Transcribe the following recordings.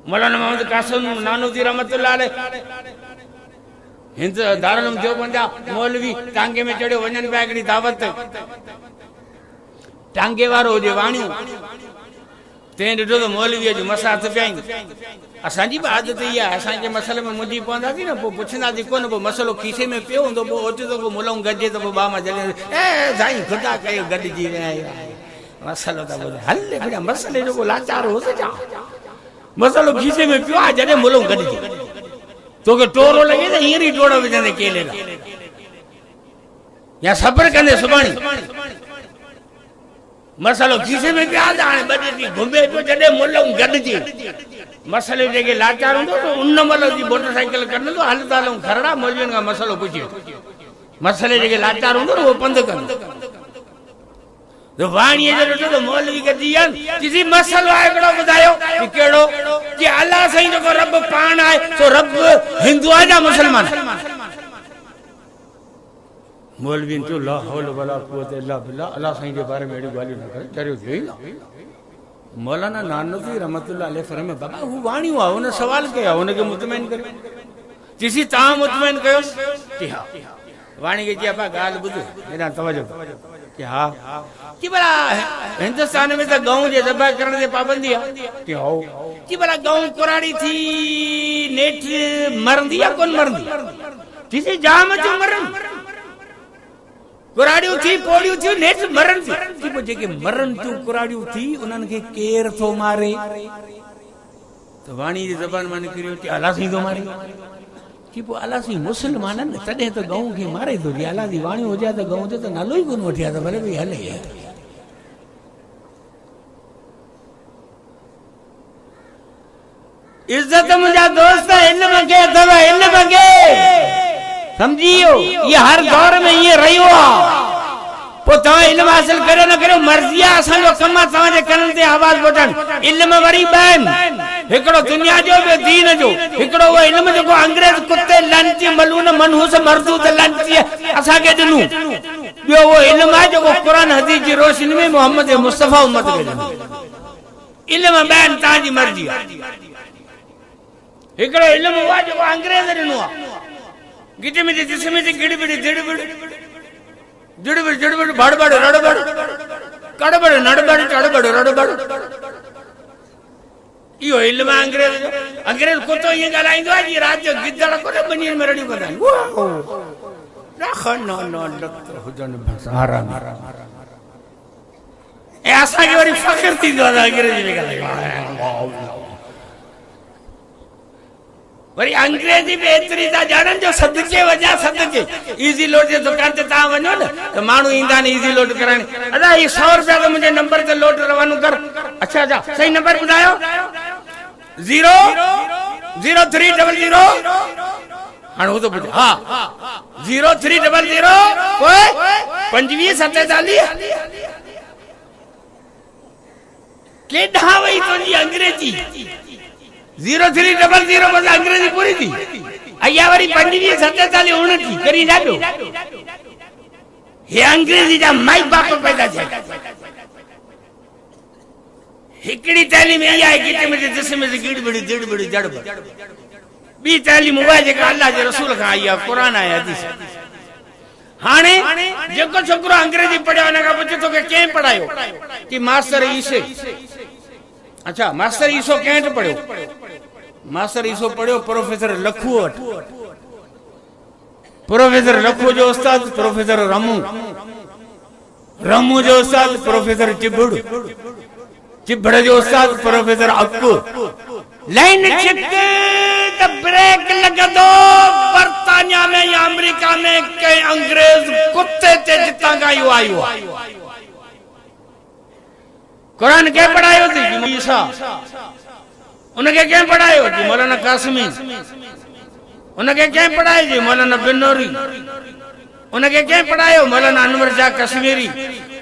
मौलाना मोहम्मद कासिम नानूदी रहमतुल्लाह अलैह हिंद दारुल देवबंद मौलवी टांगे में चढ़ियो वञनि पिया हिकिड़ी दावत टांगे वारो हुजे वाणियूं तें ॾिठो त मौलवीअ जो मसा हथ पिया आहिनि असांजी बि आदत इहा आहे असांजे मसइले में मुंझी पवंदासीं न पोइ पुछंदासीं कोन पोइ मसइलो खीसे में पियो हूंदो पोइ ओचितो पोइ मुलऊं गॾिजे त पोइ ॿा मां जॾहिं साईं ख़ुदा कयो गॾिजी विया मसइलो त ॿुधाए हल हिकिड़ा मसइले जो को लाचार हो छा मसइलो खीसे में पियो आहे जॾहिं मुलऊं गॾिजे तोखे टोरो लॻे त हींअर ई टोड़ो विझंदे केले या सब्र कंदे सुभाणे मसलो खीसे में पिया हाणे ॿ ॾींहं घुमे पियो जॾहिं मुलऊं गॾिजे मसले जेके लाचार हूंदो त उन महिल जी मोटरसाइकिल कढंदो हल त हलूं खरड़ा मौलवियुनि खां मसलो पुछियो मसले जेके लाचार हूंदो न उहो पंधु कंदो त वाणीअ जो ॾिठो त मौलवी गॾिजी विया किसी मसलो आहे हिकिड़ो ॿुधायो कि कहिड़ो कि अलाह साईं जेको रब पाण आहे सो रब हिंदू आहे या मुस्लमान मौलवी चयो ला हौल वला कुव्वत इल्ला बिल्लाह अल्लाह साईं जे बारे में अहिड़ी ॻाल्हियूं न करे चरियो थियो ई न मौलाना नानूदी रहमतुल्लाह अलैह फरमाए बाबा हू वाणियूं आहे हुन सवाल कया हुनखे मुतमइन कयो चईसी तव्हां मुतमइन कयो कि हा वाणी खे चई अबा ॻाल्हि ॿुध हेॾां तवजो कि हा कि भला हिंदुस्तान में त गऊं जे ज़बह करण ते पाबंदी आहे कि हो कि भला गऊं कुराड़ी थी नेठ मरंदी या कोन मरंदी चईसी जाम जो मरन कुराड़ियूं थी पोड़ियूं थी नेठ मरन थी कि पोइ जेके मरन थियूं कुराड़ियूं थी उन्हनि खे केर थो मारे त वाणी जी ज़बान मां निकिरियो कि अल्लाह साईं थो मारे कि पोइ अल्लाह साईं मुस्लमान आहिनि तॾहिं त गऊं खे मारे थो जीअं अल्लाह जी वाणी हुजे त गऊं जो त नालो ई कोन वठी आहे त भले भई हले इज्जत मुंहिंजा दोस्त इल्म खे अथव इल्म खे समझियो ये हर दौर में ये रहियो आहे पोइ तव्हां इल्म हासिल करियो न करियो मर्ज़ी आहे असांजो कमु आहे तव्हांजे कननि ते आवाज़ पहुचाइण इल्म वरी ॿ आहिनि हिकिड़ो दुनिया जो ॿियो दीन जो हिकिड़ो उहो इल्म जेको अंग्रेज कुते लंची मलून मनहूस मर्दूद लंची असांखे ॾिनो ॿियो उहो इल्म आहे जेको क़ुर हदीस जी रोशनी में मोहम्मद मुस्तफ़ा उम्मत खे ॾिनो इल्म ॿ आहिनि तव्हांजी मर्ज़ी आहे हिकिड़ो इल्म उहो आहे जेको अंग्रेज ॾिनो आहे गिटे में जिसमें से गिड़बिड़ी दिड़बिड़ी दिड़बिड़ी दिड़बिड़ी भड़बड़ रड़बड़ कड़बड़ नड़बड़ चड़बड़ रड़बड़ इहो इल्म अंग्रेज अंग्रेज को तो ये ॻाल्हाईंदो आहे जी रात जो गिदड़ को बनियन में रड़ियूं कंदा आहिनि न न लत हुजनि सहारा ऐं असांखे वरी फ़ख्र थींदो आहे अंग्रेजी में ॻाल्हायो वरी अंग्रेजी में एतिरी था ॼाणनि जो सदके वॼा सदके इज़ी लोड जे दुकान ते तव्हां वञो न त माण्हू ईंदा आहिनि इज़ी लोड कराइण अदा ही 100 रुपया त मुंहिंजे नंबर ते लोड रवानो कर अच्छा अच्छा सही नंबर ॿुधायो 00300 हाणे हू त ॿुध हा 0300 पोइ 2547 केॾां वई तुंहिंजी अंग्रेजी 0300 बस अंग्रेजी पूरी थी अया वरी 2547 29 करी ॾाढो हे अंग्रेजी जा माई बाप पैदा थिया हिकिड़ी तालीम इहा आहे गिटे में जिस्म में गिड़बड़ी दिड़बड़ी जड़बड़ ॿी तालीम उहा जेका अल्लाह जे रसूल खां आई आहे क़ुर आहे हदीस हाणे जेको छोकिरो अंग्रेजी पढ़ियो हुन खां पुछे तोखे कंहिं पढ़ायो कि मास्टर ईसे अच्छा मास्टर ईसो कंहिं पढ़ियो मास्टर ईसो पढ़ियो प्रोफेसर लखू वटि प्रोफेसर लखू जो उस्ताद प्रोफेसर रमू जो उस्ताद प्रोफेसर चिबड़ जो उस्ताद प्रोफेसर अक्कू लाइन छिक त ब्रेक लगदो बर्तानिया में या अमेरिका में के अंग्रेज कुत्ते ते जितां गायो आयो कुरान के पढ़ायो थी ईसा उनके क्या पढ़ायो थी मौलाना कासमी उनके क्या पढ़ाई थी मौलाना बिनोरी उनके क्या पढ़ायो मौलाना अनवर शाह कश्मीरी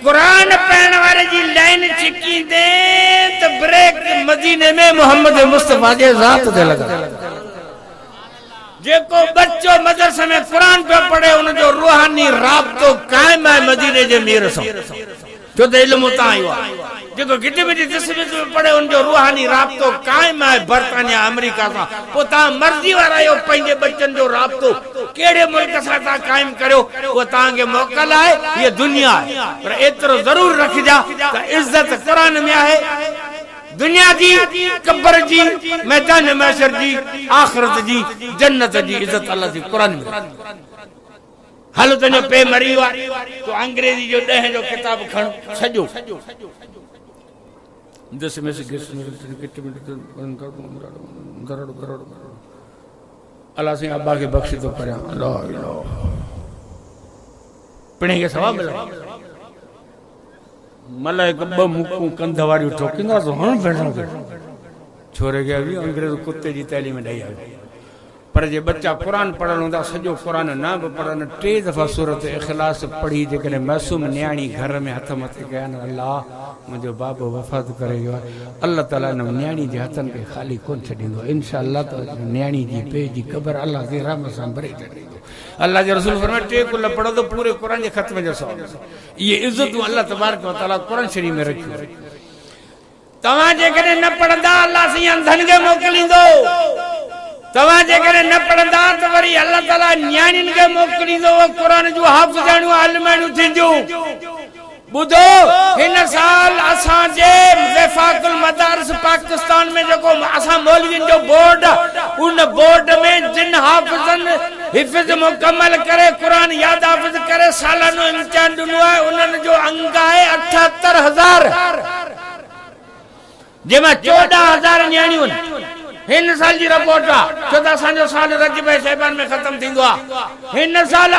कुरान पढ़ने वाले जी लाइन चिकी दे तो ब्रेक मदीने में मोहम्मद मुस्तफा जे जात दे लगा जेको बच्चो मदरसे में कुरान पे पढ़े उन जो रूहानी राब्तो कायम है मदीने जे मीर सां जो त इल्म उतां आयो आहे जेको गिटी मिटी तस्वीर में पढ़े उनजो रूहानी राब्तो कायम है बर्तानिया अमेरिका सां पोइ तव्हां मर्ज़ी वारा आहियो पंहिंजे बच्चन जो राब्तो कहिड़े मुल्क सां तव्हां कायम करियो उहो तव्हांखे मोकल आहे हीअ दुनिया आहे पर एतिरो ज़रूर रखिजा त इज़त क़ुरान में आहे दुनिया जी कब्र जी मैदान महशर जी आखिरत जी जन्नत जी इज़त अल्लाह जी क़ुरान में हालो तुंहिंजो पे मरी वियो आहे तो अंग्रेजी जो 10 जो किताब खण सॼो अल्लाह से अब्बा के बख्श तो करे अल्लाह अल्लाह पिणे के सवाब मिले मला एक ब मुकू कंध वारी ठोकिंदा तो हण बैठा छोरे के अभी अंग्रेज कुत्ते जी तालीम ॾई आयो पर जे बच्चा कुरान पढ़ल हूंदा सॼो कुरान न बि पढ़न 3 दफ़ा सूरत इखलास पढ़ी जेकॾहिं मासूम न्याणी घर में हथ मथे कया न अल्लाह मुंहिंजो बाबो वफ़ात करे वियो आहे अल्लाह ताला न न्याणी जे हथनि खे ख़ाली कोन छॾींदो इंशाअल्लाह त न्याणी जी पे जी क़बर अल्लाह जे रहम सां भरे छॾींदो अल्लाह जे रसूल फरमाए 3 कुल पढ़ो तो पूरे कुरान जे ख़त्म जो सवाब ये इज़तूं अल्लाह तबारक व तआला कुरान शरीफ में रखियो तव्हां जेकॾहिं न पढ़ंदा अल्लाह साईं अंधनि खे मोकिलींदो तव्हां जेकॾहिं न पढ़ंदा त वरी अल्लाह ताला न्याणियुनि खे मोकिलींदो कुरान जूं हाफ़िज़ाणियूं आलिमाणियूं थींदियूं ॿुधो हिन साल असां जे वफ़ाक़ुल मदारिस पाकिस्तान में जेको असां मौलवियुनि जो बोर्ड उन बोर्ड में जिन हाफ़िज़न हिफ़्ज़ मुकम्मल करे कुरान याद हाफ़िज़ करे सालानो इम्तिहान ॾिनो आहे उन्हनि जो अंग आहे 78,000 जंहिंमां 14,000 न्याणियूं हिन साल जी रिपोर्ट आहे छो त असांजो साल रजब शहबान में ख़त्म थींदो आहे हिन साल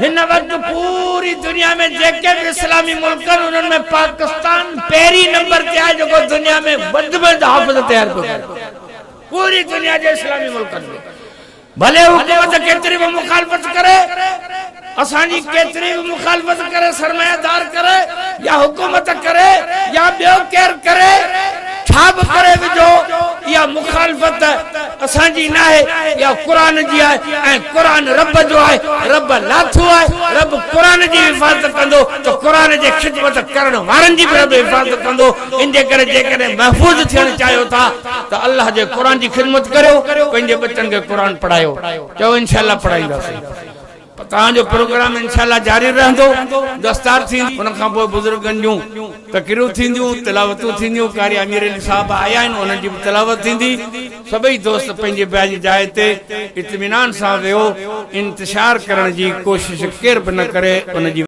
हिन वक़्त पूरी दुनिया में जेके भी इस्लामी मुल्क आहिनि उन्हनि में पाकिस्तान पहिरीं नंबर ते आहे जेको दुनिया में वधि में वधि हाफ़िज़ तयार पियो करे पूरी दुनिया जे इस्लामी मुल्कनि में भले हुकूमत केतिरी भी मुखालफ़त करे असांजी केतिरी भी मुखालफ़त करे सरमायादार करे या हुकूमत करे या ॿियो केरु करे छा बि करे विझो या मुखालफ़त असांजी न आहे या क़ुरान जी आहे ऐं क़ुरान रब जो आहे रब लाथो आहे रब क़ुरान जी हिफ़ाज़त कंदो त क़ुरान जे ख़िदमत करण वारनि जी बि रब हिफ़ाज़त कंदो इन जे करे जेकॾहिं महफ़ूज़ थियणु चाहियो था त अल्लाह जे क़ुरान जी ख़िदमत करियो पंहिंजे बच्चनि खे क़ुरान पढ़ायो चओ इंशाअल्लाह पढ़ाईंदासीं तव्हांजो प्रोग्राम इंशाअल्लाह जारी रहंदो दस्तार थींदी उन खां पोइ बुज़ुर्गनि जूं तक़रीरूं थींदियूं तिलावतूं थींदियूं कारी अमीर अली साहब आया आहिनि उन्हनि जी बि तिलावत थींदी सभई दोस्त पंहिंजे ॿिया जी जाइ ते इत्मीनान सां वियो इंतिशार करण जी कोशिशि केर बि न करे उन जी